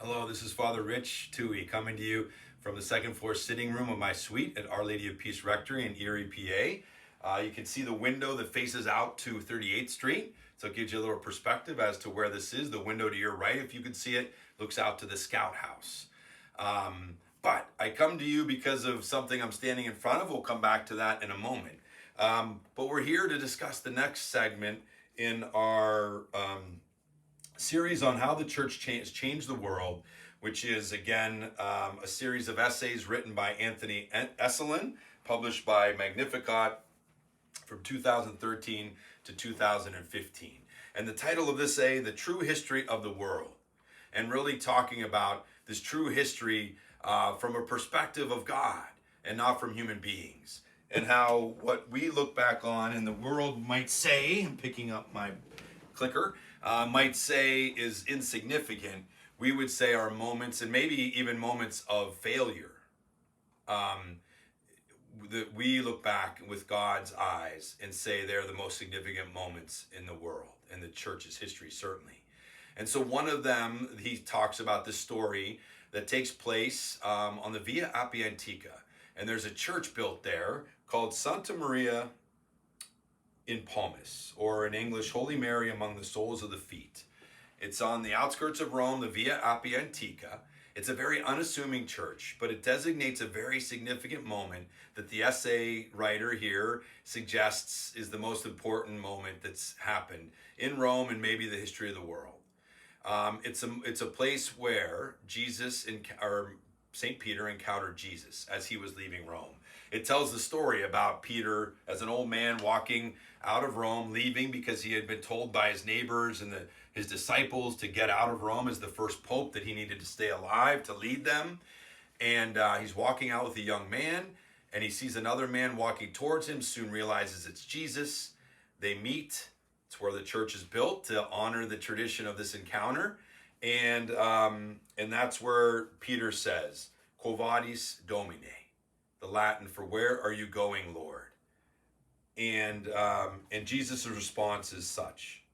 Hello, this is Father Rich Tui coming to you from the second floor sitting room of my suite at Our Lady of Peace Rectory in Erie, PA. You can see the window that faces out to 38th Street, so it gives you a little perspective as to where this is. The window to your right, if you can see it, looks out to the Scout House. But I come to you because of something I'm standing in front of. We'll come back to that in a moment. But we're here to discuss the next segment in our series on how the church has changed the world, which is again a series of essays written by Anthony Esolen, published by Magnificat from 2013 to 2015. And the title of this essay, The True History of the World, and really talking about this true history from a perspective of God and not from human beings, and how what we look back on and the world might say, I'm picking up my clicker, might say is insignificant, we would say are moments, and maybe even moments of failure, that we look back with God's eyes and say they're the most significant moments in the world, in the church's history, certainly. And so one of them, he talks about this story that takes place on the Via Appia Antica. And there's a church built there called Santa Maria in Pomis, or in English, Holy Mary among the soles of the feet. It's on the outskirts of Rome, the Via Appia Antica. It's a very unassuming church, but it designates a very significant moment that the essay writer here suggests is the most important moment that's happened in Rome and maybe the history of the world. It's a place where St. Peter encountered Jesus as he was leaving Rome. It tells the story about Peter as an old man walking out of Rome, leaving because he had been told by his neighbors and his disciples to get out of Rome as the first pope, that he needed to stay alive to lead them. And he's walking out with a young man, and he sees another man walking towards him, soon realizes it's Jesus. They meet. It's where the church is built to honor the tradition of this encounter. And that's where Peter says, Quo vadis, Domine, the Latin for "where are you going, Lord?" And Jesus' response is such.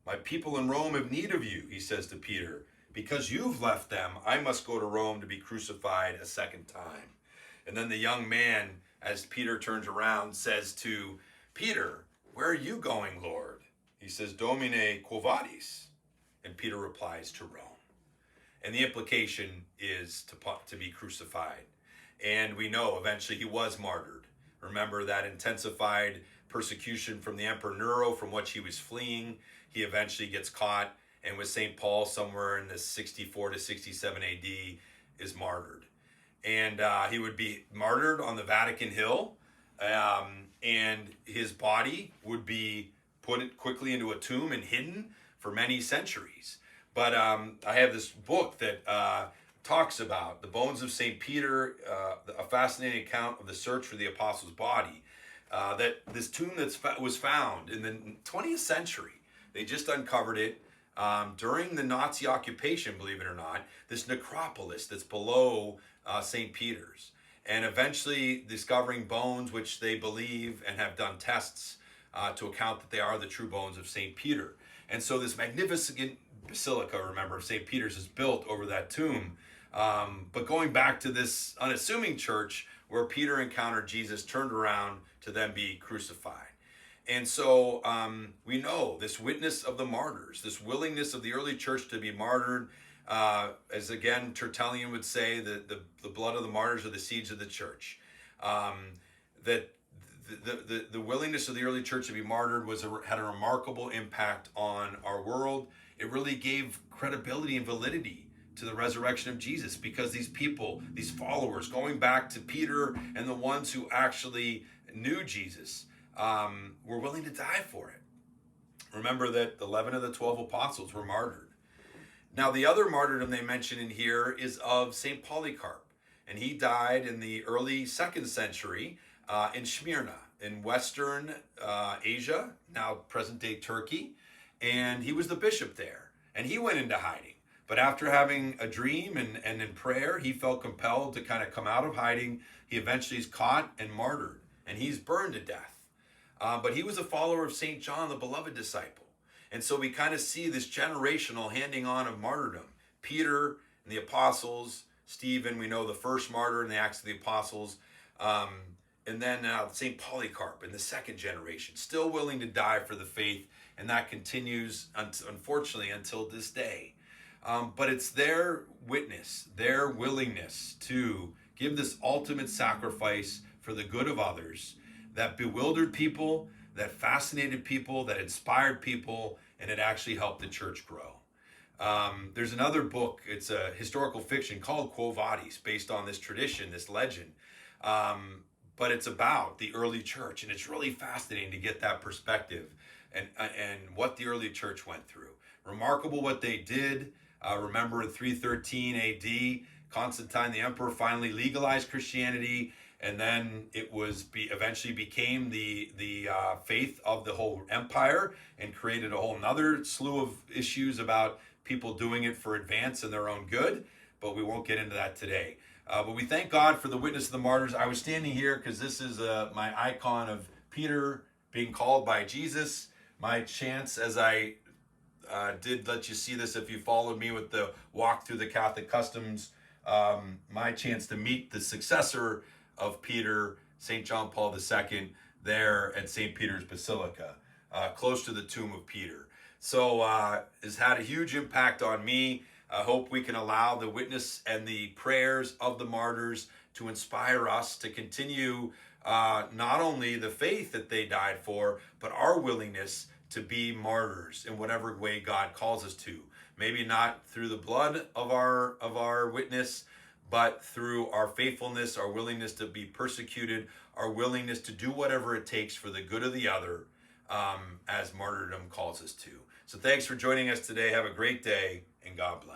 My people in Rome have need of you, he says to Peter. Because you've left them, I must go to Rome to be crucified a second time. And then the young man, as Peter turns around, says to Peter, where are you going, Lord? He says, Domine, quo vadis? And Peter replies, to Rome. And the implication is to be crucified. And we know eventually he was martyred. Remember that intensified persecution from the Emperor Nero, from which he was fleeing. He eventually gets caught, and with St. Paul somewhere in the 64 to 67 AD is martyred. And he would be martyred on the Vatican Hill, and his body would be put quickly into a tomb and hidden for many centuries. But I have this book that talks about the bones of St. Peter, a fascinating account of the search for the apostle's body. That this tomb was found in the 20th century. They just uncovered it during the Nazi occupation, believe it or not, this necropolis that's below St. Peter's. And eventually discovering bones which they believe and have done tests to account that they are the true bones of St. Peter. And so this magnificent basilica, remember, of St. Peter's is built over that tomb. But going back to this unassuming church where Peter encountered Jesus, turned around to then be crucified. And so we know this witness of the martyrs, this willingness of the early church to be martyred, as again Tertullian would say, that the blood of the martyrs are the seeds of the church. That the willingness of the early church to be martyred had a remarkable impact on our world. It really gave credibility and validity to the resurrection of Jesus, because these people, these followers, going back to Peter and the ones who actually knew Jesus, were willing to die for it. Remember that 11 of the 12 apostles were martyred. Now, the other martyrdom they mention in here is of St. Polycarp, and he died in the early 2nd century in Smyrna, in Western Asia, now present-day Turkey, and he was the bishop there, and he went into hiding. But after having a dream and in prayer, he felt compelled to kind of come out of hiding. He eventually is caught and martyred, and he's burned to death. But he was a follower of St. John, the beloved disciple. And so we kind of see this generational handing on of martyrdom. Peter and the apostles, Stephen, we know the first martyr in the Acts of the Apostles, and then St. Polycarp in the second generation, still willing to die for the faith, and that continues, unfortunately, until this day. But it's their witness, their willingness to give this ultimate sacrifice for the good of others that bewildered people, that fascinated people, that inspired people, and it actually helped the church grow. There's another book, it's a historical fiction called Quo Vadis, based on this tradition, this legend. But it's about the early church, and it's really fascinating to get that perspective and what the early church went through. Remarkable what they did. Remember in 313 AD, Constantine the emperor finally legalized Christianity, and then it was eventually became the faith of the whole empire, and created a whole nother slew of issues about people doing it for advance and their own good, but we won't get into that today. But we thank God for the witness of the martyrs. I was standing here because this is my icon of Peter being called by Jesus. My chance, as I did let you see this if you followed me with the walk through the Catholic customs, my chance to meet the successor of Peter, St. John Paul II, there at St. Peter's Basilica, close to the tomb of Peter. So has had a huge impact on me. I hope we can allow the witness and the prayers of the martyrs to inspire us to continue not only the faith that they died for, but our willingness to be martyrs in whatever way God calls us to. Maybe not through the blood of our witness, but through our faithfulness, our willingness to be persecuted, our willingness to do whatever it takes for the good of the other, as martyrdom calls us to. So thanks for joining us today. Have a great day, and God bless.